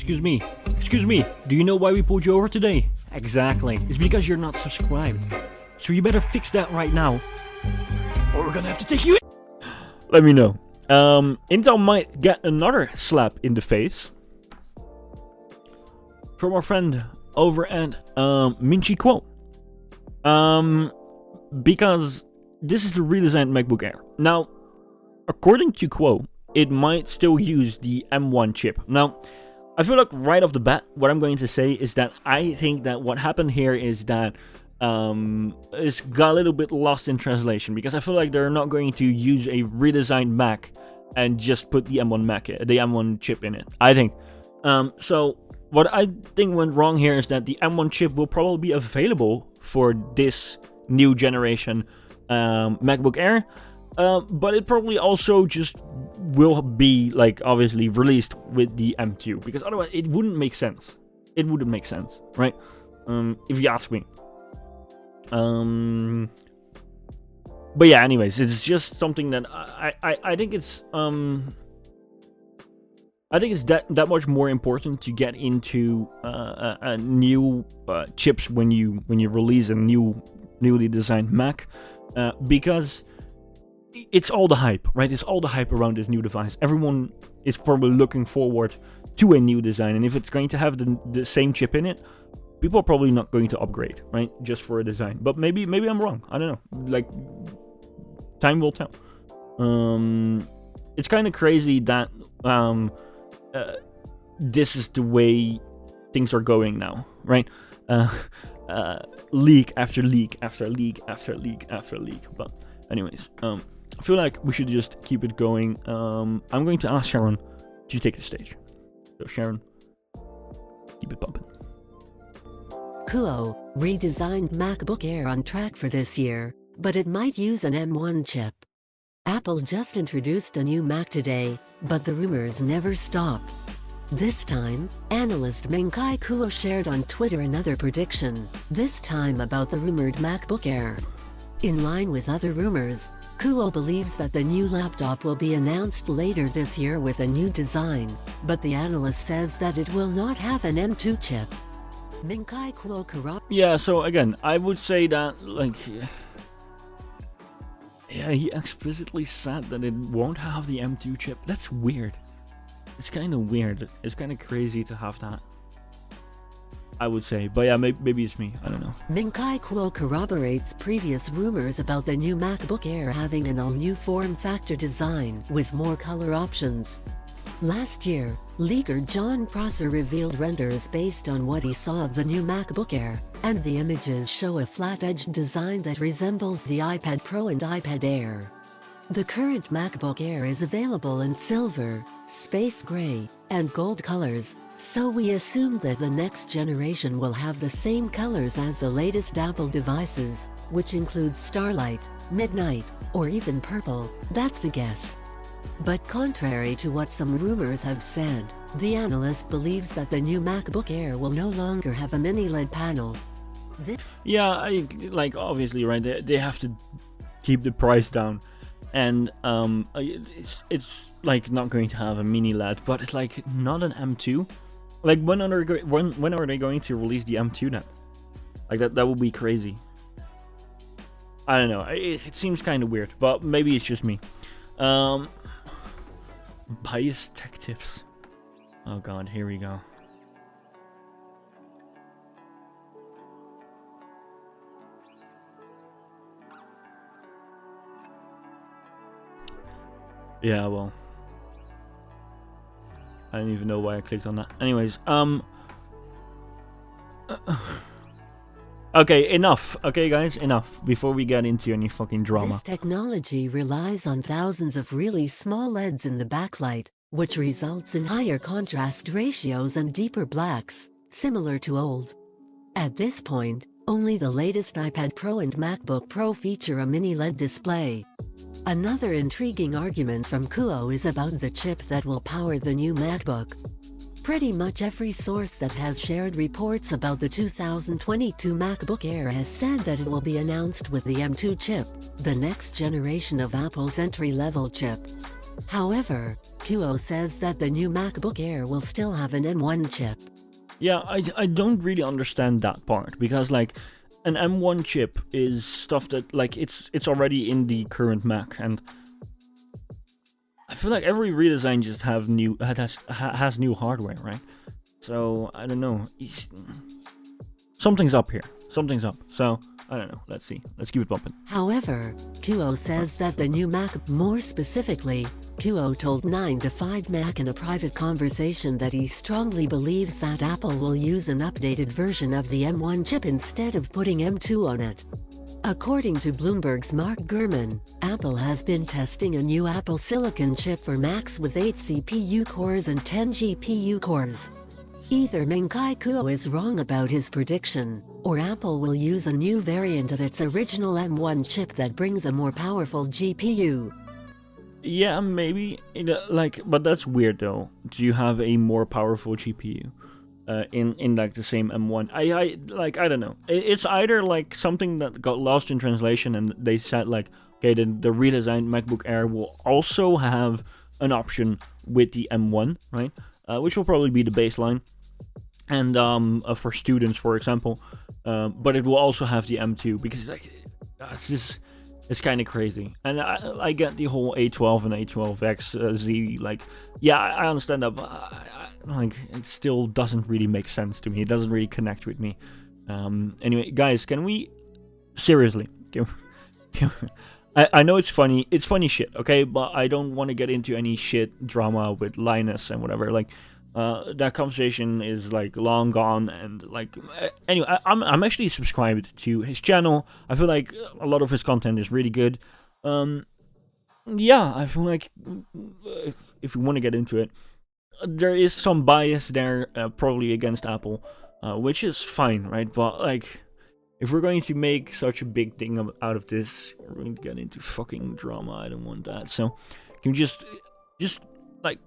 Excuse me, do you know why we pulled you over today? Exactly, it's because you're not subscribed. So you better fix that right now, or we're gonna have to take you in. Let me know. Intel might get another slap in the face from our friend over at Minchi Quo. Because this is the redesigned MacBook Air. Now, according to Quo, it might still use the M1 chip. Now, I feel like right off the bat, what I'm going to say is that I think that what happened here is that it's got a little bit lost in translation, because I feel like they're not going to use a redesigned Mac and just put the M1 chip in it, I think. So what I think went wrong here is that the M1 chip will probably be available for this new generation MacBook Air, but it probably also just will be, like, obviously released with the M2, because otherwise it wouldn't make sense. It wouldn't make sense, right? If you ask me. But yeah, anyways, it's just something that I think it's that much more important to get into a new chips when you release a newly designed Mac, because it's all the hype, right? It's all the hype around this new device. Everyone is probably looking forward to a new design, and if it's going to have the same chip in it, people are probably not going to upgrade, right? Just for a design. But maybe I'm wrong. I don't know. Like, time will tell. It's kind of crazy that this is the way things are going now, right? Leak after leak after leak after leak after leak. But anyways, I feel like we should just keep it going. I'm going to ask Sharon to take the stage. So Sharon, keep it pumping. Kuo redesigned MacBook Air on track for this year, but it might use an M1 chip. Apple just introduced a new Mac today, but the rumors never stop. This time, analyst Ming-Chi Kuo shared on Twitter another prediction, this time about the rumored MacBook Air. In line with other rumors, Kuo believes that the new laptop will be announced later this year with a new design, but the analyst says that it will not have an M2 chip. Ming-Chi Kuo Yeah, so again, I would say that, like, yeah, he explicitly said that it won't have the M2 chip. That's weird. It's kind of weird. It's kind of crazy to have that, I would say. But yeah, maybe it's me. I don't know. Ming-Chi Kuo corroborates previous rumors about the new MacBook Air having an all-new form factor design with more color options. Last year, leaker John Prosser revealed renders based on what he saw of the new MacBook Air, and the images show a flat-edged design that resembles the iPad Pro and iPad Air. The current MacBook Air is available in silver, space gray, and gold colors, so we assume that the next generation will have the same colors as the latest Apple devices, which includes Starlight, Midnight, or even purple. That's a guess. But contrary to what some rumors have said, the analyst believes that the new MacBook Air will no longer have a mini LED panel. Yeah, like, obviously, right, they have to keep the price down, and it's like not going to have a mini LED, but it's like not an M2. Like, when are they going to release the M2 then? Like, that would be crazy. I don't know. It seems kind of weird, but maybe it's just me. Biased tech tips. Oh god, here we go. Yeah, well, I don't even know why I clicked on that. Anyways, okay, enough. Okay, guys, enough. Before we get into any fucking drama. This technology relies on thousands of really small LEDs in the backlight, which results in higher contrast ratios and deeper blacks, similar to old. At this point, only the latest iPad Pro and MacBook Pro feature a mini LED display. Another intriguing argument from Kuo is about the chip that will power the new MacBook. Pretty much every source that has shared reports about the 2022 MacBook Air has said that it will be announced with the M2 chip, the next generation of Apple's entry-level chip. However, Kuo says that the new MacBook Air will still have an M1 chip. Yeah, I don't really understand that part, because like an M1 chip is stuff that like it's already in the current Mac, and I feel like every redesign just has new hardware, right? So I don't know. Something's up here. Something's up. So I don't know. Let's see. Let's keep it bumping. However, Kuo says that the new Mac, more specifically, Kuo told 9to5Mac in a private conversation that he strongly believes that Apple will use an updated version of the M1 chip instead of putting M2 on it. According to Bloomberg's Mark Gurman, Apple has been testing a new Apple Silicon chip for Macs with 8 CPU cores and 10 GPU cores. Either Menkai Kuo is wrong about his prediction, or Apple will use a new variant of its original M1 chip that brings a more powerful GPU. Yeah, maybe. But that's weird though. Do you have a more powerful GPU in like the same M1? I don't know. It's either like something that got lost in translation, and they said like, okay, the redesigned MacBook Air will also have an option with the M1, right? Which will probably be the baseline, and for students, for example. But it will also have the M2, because like it's kind of crazy. And I get the whole A12 and A12X Z. Like, yeah, I understand that, but like it still doesn't really make sense to me. It doesn't really connect with me. Anyway, guys, can we seriously? I know it's funny. It's funny shit, okay? But I don't want to get into any shit drama with Linus and whatever. Like, that conversation is like long gone, and like anyway, I'm actually subscribed to his channel. I feel like a lot of his content is really good. Yeah, I feel like if we want to get into it, there is some bias there, probably against Apple, which is fine, right? But like, if we're going to make such a big thing out of this, we're going to get into fucking drama. I don't want that. So can we just like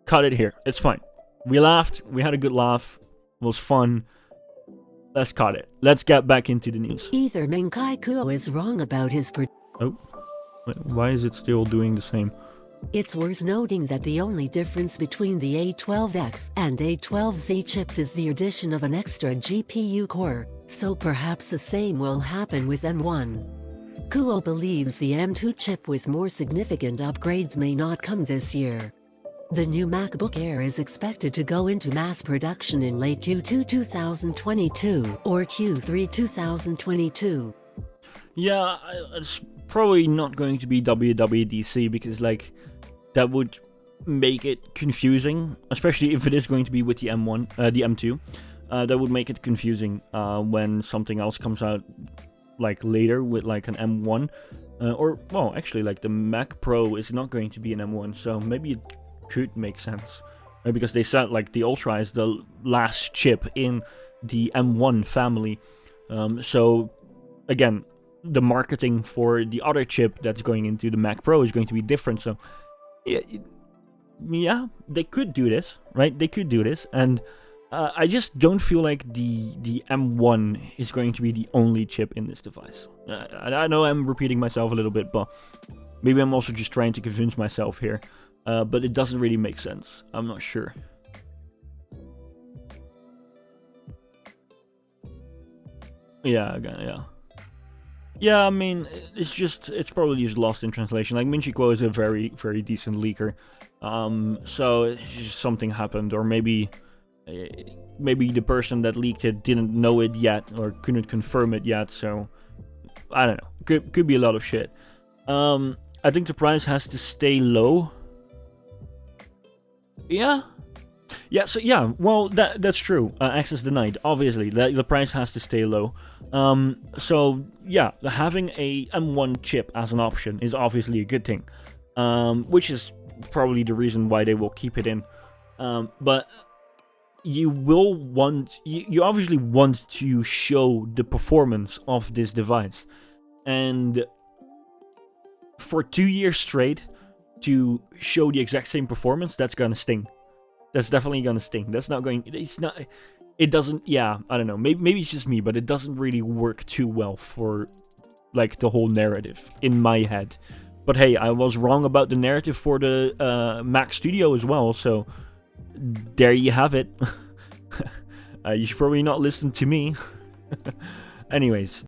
cut it here? It's fine. We laughed. We had a good laugh. It was fun. Let's cut it. Let's get back into the news. Either Menkai Kuo is wrong about his Oh, why is it still doing the same? It's worth noting that the only difference between the A12X and A12Z chips is the addition of an extra GPU core, so perhaps the same will happen with M1. Kuo believes the M2 chip with more significant upgrades may not come this year. The new MacBook Air is expected to go into mass production in late Q2 2022 or Q3 2022. Yeah, it's probably not going to be WWDC, because like that would make it confusing, especially if it is going to be with the the M2. That would make it confusing when something else comes out like later with like an M1, or well, actually like the Mac Pro is not going to be an M1, so maybe it could make sense, right? Because they said like the Ultra is the last chip in the M1 family. So again, the marketing for the other chip that's going into the Mac Pro is going to be different. So yeah, they could do this, right? They could do this, and I just don't feel like the M1 is going to be the only chip in this device. I know I'm repeating myself a little bit, but maybe I'm also just trying to convince myself here. But it doesn't really make sense. I'm not sure. Yeah, again, yeah. I mean, it's probably just lost in translation. Like, Minchikuo is a very, very decent leaker. So it's just something happened, or maybe the person that leaked it didn't know it yet, or couldn't confirm it yet. So I don't know. Could be a lot of shit. I think the price has to stay low. Yeah, so yeah, well, that's true. Access denied. Obviously, the price has to stay low. So yeah, having a M1 chip as an option is obviously a good thing, which is probably the reason why they will keep it in. But you obviously want to show the performance of this device, and for 2 years straight to show the exact same performance, that's gonna sting. That's definitely gonna sting. It doesn't, yeah, I don't know, maybe it's just me, but it doesn't really work too well for like the whole narrative in my head. But hey, I was wrong about the narrative for the Mac Studio as well, so there you have it. You should probably not listen to me. Anyways,